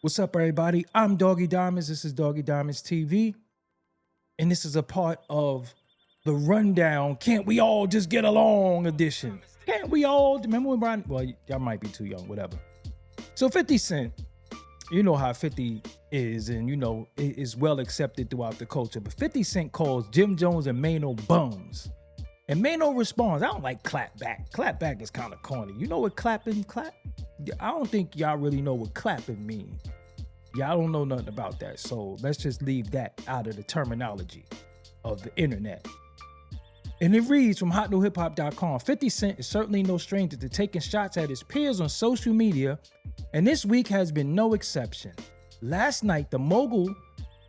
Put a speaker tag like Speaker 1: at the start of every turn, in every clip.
Speaker 1: What's up, everybody? I'm Doggie Diamonds. This is Doggie Diamonds TV. And this is a part of the rundown, Can't We All Just Get Along edition. Can't we all? Remember when Brian? Well, y'all might be too young, whatever. So 50 Cent, you know how 50 is, and you know, it is well accepted throughout the culture. But 50 Cent calls Jim Jones and Maino bums. And Maino responds, I don't like clap back. Clap back is kind of corny. You know what clap? I don't think y'all really know what clapping means. Y'all don't know nothing about that. So let's just leave that out of the terminology of the internet. And it reads from hotnewhiphop.com, 50 Cent is certainly no stranger to taking shots at his peers on social media, and this week has been no exception. Last night, the mogul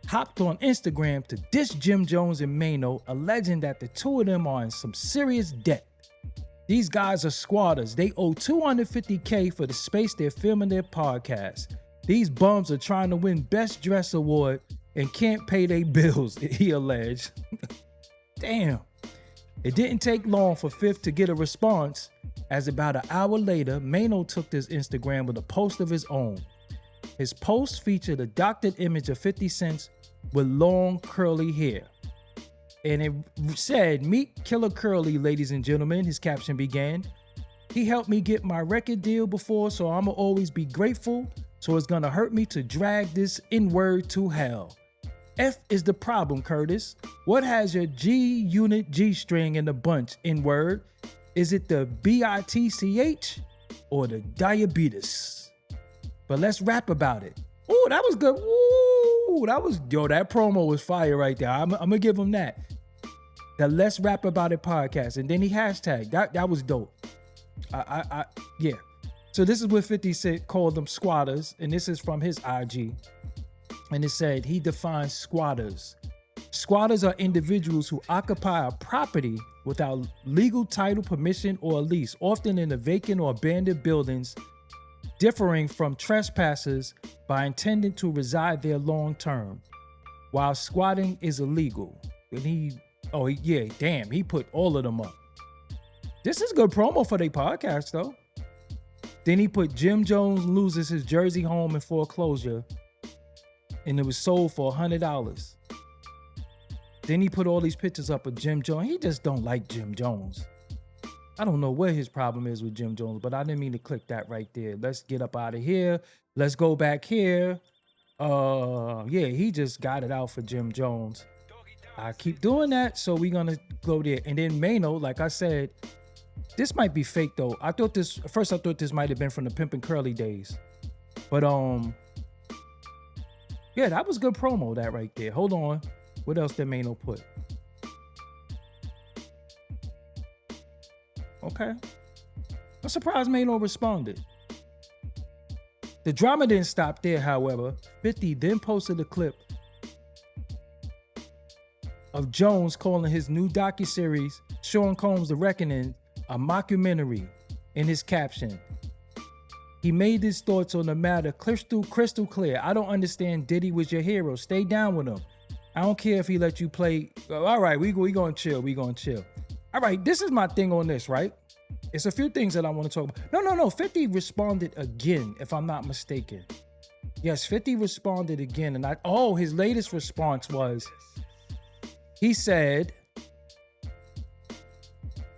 Speaker 1: hopped on Instagram to diss Jim Jones and Maino, alleging that the two of them are in some serious debt. These guys are squatters. They owe $250K for the space they're filming their podcast. These bums are trying to win Best Dress Award and can't pay their bills, he alleged. Damn. It didn't take long for Fifth to get a response, as about an hour later, Maino took to his Instagram with a post of his own. His post featured a doctored image of 50 Cent with long curly hair. And it said, "Meet Killer Curly, ladies and gentlemen," his caption began. "He helped me get my record deal before, so I'ma always be grateful. So it's gonna hurt me to drag this N-word to hell. F is the problem, Curtis. What has your G-unit G-string in the bunch, N-word? Is it the B-I-T-C-H or the diabetes? But let's rap about it." Ooh, that was good. Ooh, that promo was fire right there. I'm gonna give him that. The Let's Rap About It podcast. And then he hashtagged. That was dope. Yeah. So this is what 50 Cent called them squatters, and this is from his IG. And it said he defines squatters. Squatters are individuals who occupy a property without legal title, permission, or a lease, often in the vacant or abandoned buildings, differing from trespassers by intending to reside there long term, while squatting is illegal. And he put all of them up. This is good promo for their podcast, though. Then he put Jim Jones loses his Jersey home in foreclosure, and it was sold for $100. Then he put all these pictures up of Jim Jones. He just don't like Jim Jones. I don't know what his problem is with Jim Jones, but I didn't mean to click that right there. Let's get up out of here. Let's go back here. He just got it out for Jim Jones. I keep doing that, so we're gonna go there. And then Maino, like I said, this might be fake though. I thought this might have been from the Pimpin' Curly days. But yeah, that was good promo, that right there. Hold on. What else did Maino put? Okay. I'm surprised Maino responded. The drama didn't stop there, however. 50 then posted a clip of Jones calling his new docuseries, Sean Combs' The Reckoning, a mockumentary, in his caption. He made his thoughts on the matter crystal clear. "I don't understand. Diddy was your hero. Stay down with him. I don't care if he let you play." All right, we gonna chill. We gonna chill. All right, this is my thing on this, right? It's a few things that I want to talk about. No. 50 responded again, if I'm not mistaken. Yes, 50 responded again. And his latest response was, he said,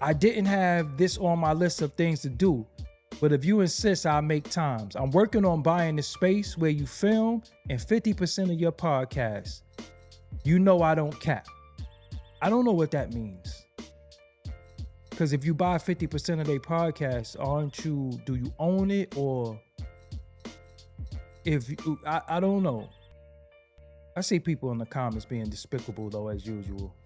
Speaker 1: "I didn't have this on my list of things to do, but if you insist, I'll make times. I'm working on buying the space where you film and 50% of your podcast. You know I don't cap." I don't know what that means. Because if you buy 50% of their podcast, do you own it? Or I don't know. I see people in the comments being despicable though, as usual.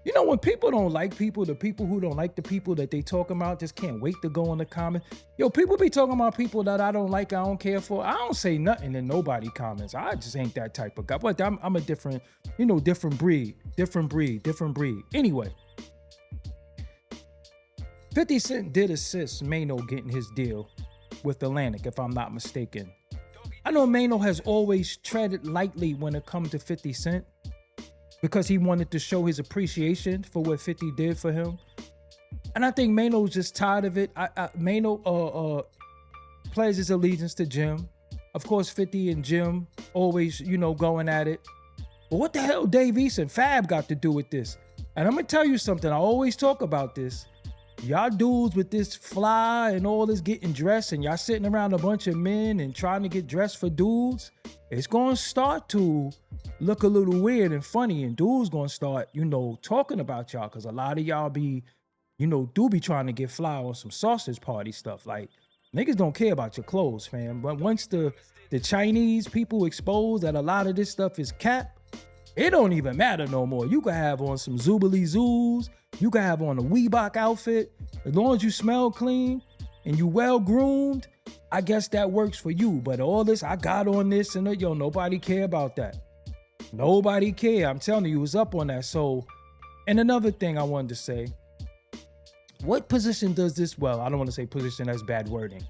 Speaker 1: You know, when people don't like people, the people who don't like the people that they talking about just can't wait to go in the comments. Yo, people be talking about people that I don't like, I don't care for. I don't say nothing in nobody comments. I just ain't that type of guy. But I'm a different breed. Anyway, 50 Cent did assist Maino getting his deal with Atlantic, if I'm not mistaken. I know Maino has always treaded lightly when it comes to 50 Cent, because he wanted to show his appreciation for what 50 did for him. And I think Maino's just tired of it. Maino pledges allegiance to Jim. Of course, 50 and Jim always, going at it. But what the hell Dave East and Fab got to do with this? And I'm going to tell you something. I always talk about this. Y'all dudes with this fly and all this getting dressed and y'all sitting around a bunch of men and trying to get dressed for dudes, it's going to start to look a little weird and funny, and dudes going to start, talking about y'all, because a lot of y'all be, do be trying to get fly on some sausage party stuff. Like, niggas don't care about your clothes, fam. But once the Chinese people expose that a lot of this stuff is cap, it don't even matter no more. You can have on some Zoobly Zoos. You can have on a Weebach outfit. As long as you smell clean and you well groomed, I guess that works for you. But all this, I got on this and that, nobody care about that. Nobody care. I'm telling you, it was up on that. So, and another thing I wanted to say, what position does this, well, I don't want to say position, that's bad wording.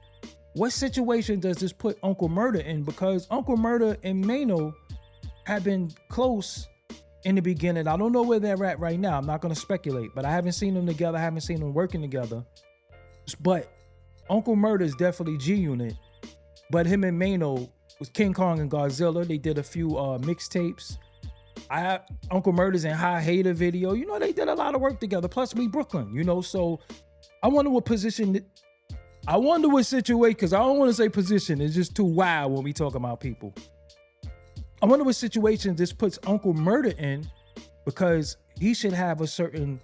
Speaker 1: What situation does this put Uncle Murder in? Because Uncle Murder and Maino have been close in the beginning. I don't know where they're at right now. I'm not going to speculate, but I haven't seen them together. I haven't seen them working together. But Uncle Murder is definitely G-Unit. But him and Maino was King Kong and Godzilla. They did a few mixtapes. Uncle Murder's in High Hater video. They did a lot of work together. Plus, we Brooklyn, so I wonder what position, I wonder what situation, because I don't want to say position. It's just too wild when we talk about people. I wonder what situation this puts Uncle Murder in, because he should have a certain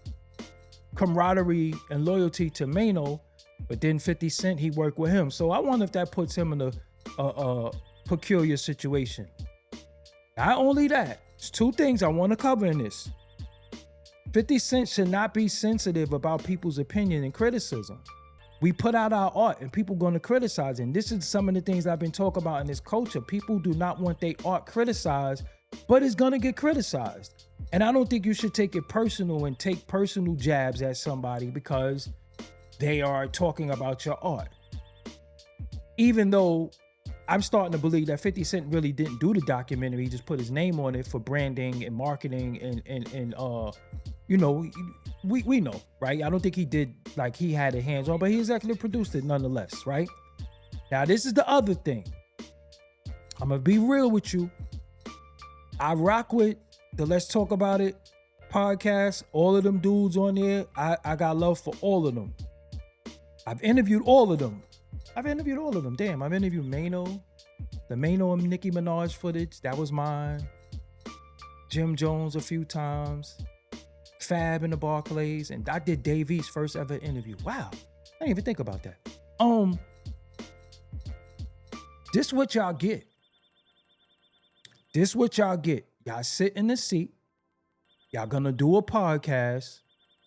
Speaker 1: camaraderie and loyalty to Maino, but then 50 Cent, he worked with him. So I wonder if that puts him in a peculiar situation. Not only that, there's two things I want to cover in this. 50 Cent should not be sensitive about people's opinion and criticism. We put out our art and people going to criticize it. And this is some of the things I've been talking about in this culture. People do not want their art criticized, but it's going to get criticized. And I don't think you should take it personal and take personal jabs at somebody because they are talking about your art. Even though I'm starting to believe that 50 Cent really didn't do the documentary. He just put his name on it for branding and marketing and we know, right? I don't think he did, like he had it hands on, but he executive produced it nonetheless, right? Now, this is the other thing. I'm going to be real with you. I rock with the Let's Talk About It podcast. All of them dudes on there, I got love for all of them. I've interviewed all of them. Damn, I've interviewed Maino, the Maino and Nicki Minaj footage. That was mine. Jim Jones a few times. Fab in the Barclays. And I did Dave East's first ever interview. Wow. I didn't even think about that. This what y'all get. Y'all sit in the seat. Y'all gonna do a podcast.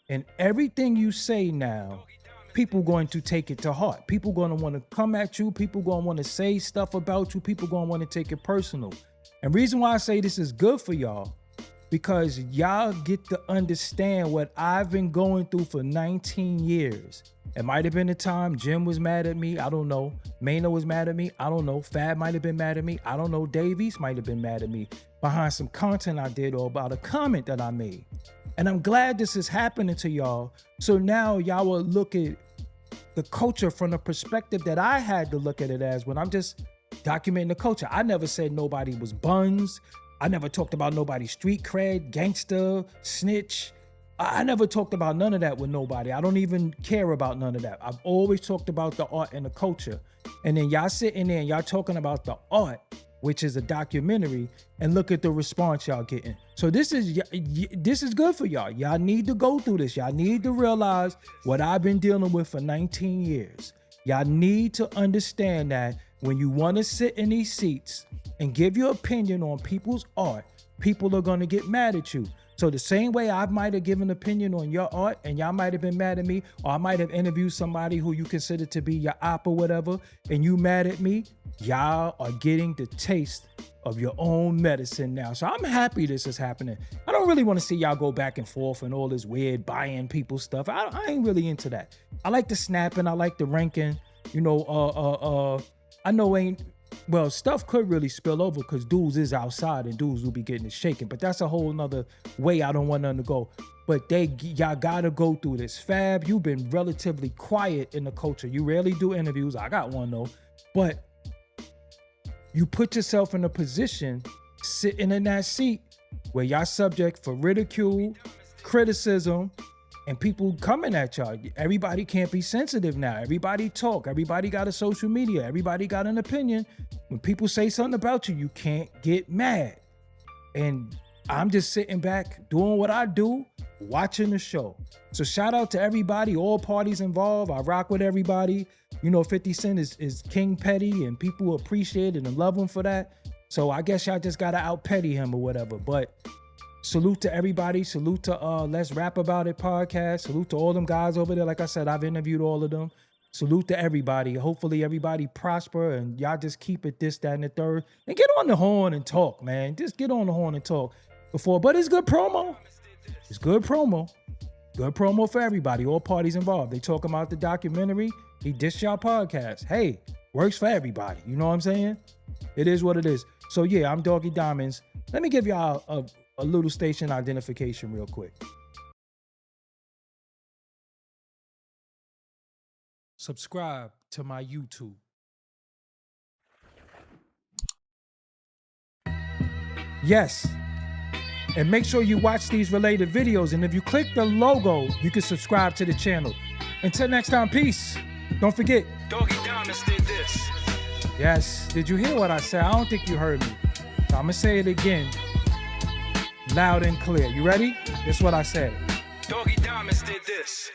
Speaker 1: And everything you say now, people going to take it to heart. People going to want to come at you. People going to want to say stuff about you. People going to want to take it personal. And reason why I say this is good for y'all, because y'all get to understand what I've been going through for 19 years. It might have been a time Jim was mad at me. I don't know. Maino was mad at me. I don't know. Fab might have been mad at me. I don't know. Dave East might have been mad at me behind some content I did or about a comment that I made. And I'm glad this is happening to y'all. So now y'all will look at the culture from the perspective that I had to look at it as when I'm just documenting the culture. I never said nobody was buns. I never talked about nobody's street cred, gangster, snitch. I never talked about none of that with nobody. I don't even care about none of that. I've always talked about the art and the culture. And then y'all sitting there and y'all talking about the art, which is a documentary, and look at the response y'all getting. So this is good for y'all. Y'all need to go through this. Y'all need to realize what I've been dealing with for 19 years. Y'all need to understand that when you want to sit in these seats and give your opinion on people's art, people are going to get mad at you. So the same way I might have given an opinion on your art and y'all might have been mad at me, or I might have interviewed somebody who you consider to be your op or whatever, and you mad at me, y'all are getting the taste of your own medicine now. So I'm happy this is happening. I don't really want to see y'all go back and forth and all this weird buying people stuff. I ain't really into that. I like the snapping. I like the ranking. I know stuff could really spill over because dudes is outside and dudes will be getting it shaken. But that's a whole nother way I don't want none to go. But y'all gotta go through this. Fab, you've been relatively quiet in the culture. You rarely do interviews. I got one though. But you put yourself in a position sitting in that seat where y'all subject for ridicule, criticism, and people coming at y'all. Everybody can't be sensitive now. Everybody talk. Everybody got a social media. Everybody got an opinion. When people say something about you, you can't get mad. And I'm just sitting back, doing what I do, watching the show. So shout out to everybody, all parties involved. I rock with everybody. You know, 50 Cent is King Petty, and people appreciate it and love him for that. So I guess y'all just gotta out petty him or whatever. But salute to everybody. Salute to Let's Rap About It podcast. Salute to all them guys over there. Like I said, I've interviewed all of them. Salute to everybody. Hopefully everybody prosper and y'all just keep it this, that, and the third. And get on the horn and talk, man. Just get on the horn and talk before. But it's good promo. It's good promo. Good promo for everybody. All parties involved. They talking about the documentary. He dissed y'all podcast. Hey, works for everybody. You know what I'm saying? It is what it is. So yeah, I'm Doggie Diamonds. Let me give y'all a little station identification real quick. Subscribe to my YouTube. Yes. And make sure you watch these related videos. And if you click the logo, you can subscribe to the channel. Until next time, peace. Don't forget.
Speaker 2: Doggie Diamonds did this.
Speaker 1: Yes. Did you hear what I said? I don't think you heard me. So I'm going to say it again. Loud and clear. You ready? That's what I said.
Speaker 2: Doggie Diamonds did this.